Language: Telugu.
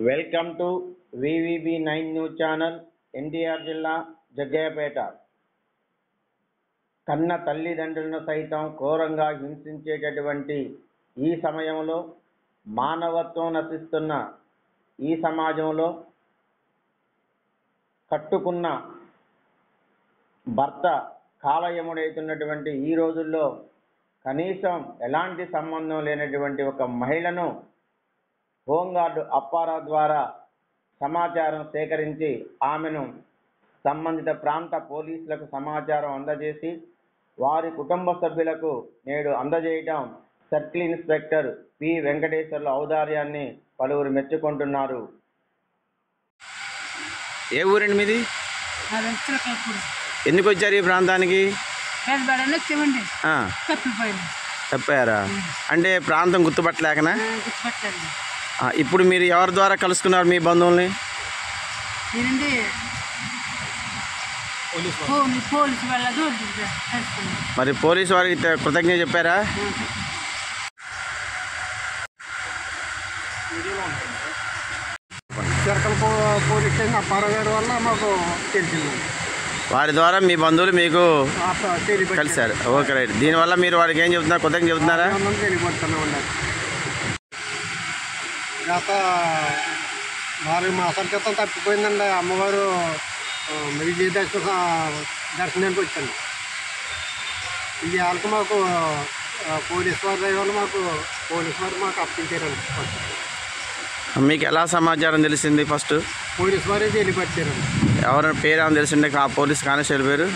Welcome to VVB9 news channel. NTR జిల్లా జగ్గయ్యపేట. కన్న తల్లిదండ్రులను సైతం ఘోరంగా హింసించేటటువంటి ఈ సమయంలో, మానవత్వం నశిస్తున్న ఈ సమాజంలో, కట్టుకున్న భర్త కాలయముడైతున్నటువంటి ఈ రోజుల్లో కనీసం ఎలాంటి సంబంధం లేనటువంటి ఒక మహిళను హోంగార్డు అప్పారావు ద్వారా సమాచారం సేకరించి ఆమెను సంబంధిత ప్రాంత పోలీసులకు సమాచారం అందజేసి వారి కుటుంబ సభ్యులకు నేడు అందజేయడం సర్కిల్ ఇన్స్పెక్టర్ పి వెంకటేశ్వర్ల ఔదార్యాన్ని పలువురు మెచ్చుకుంటున్నారు. ఏ ఊరండి మీది? ఎందుకు వచ్చారు ఈ ప్రాంతానికి? తప్పారా? అంటే ప్రాంతం గుర్తుపట్టలేకనా? ఇప్పుడు మీరు ఎవరి ద్వారా కలుసుకున్నారు మీ బంధువుల్ని? మరి పోలీసు వారికి కృతజ్ఞత చెప్పారా? పోలీస్ స్టేషన్ అప్పారావు గారి వల్ల మాకు తెలిసింది. వారి ద్వారా మీ బంధువులు మీకు కలిశారు. Okay, right. దీనివల్ల మీరు వారికి ఏం చెబుతున్నారు? కృతజ్ఞత చెబుతున్నారా? తెలియపడుతున్నాం. గత 4 మాసాల క్రితం తప్పిపోయిందండి అమ్మవారు. విజయదశమి దర్శనానికి వచ్చాను. ఈ వాళ్ళకి మాకు పోలీసు వారి వల్ల పోలీసు వారు మాకు అప్పించారండి. మీకు ఎలా సమాచారం తెలిసింది? ఫస్ట్ పోలీసు వారే తెలియపరిచారండి. ఎవరైనా పేరు ఏమైనా తెలిసిండే? పోలీస్ కానిస్టేబుల్ పేరు?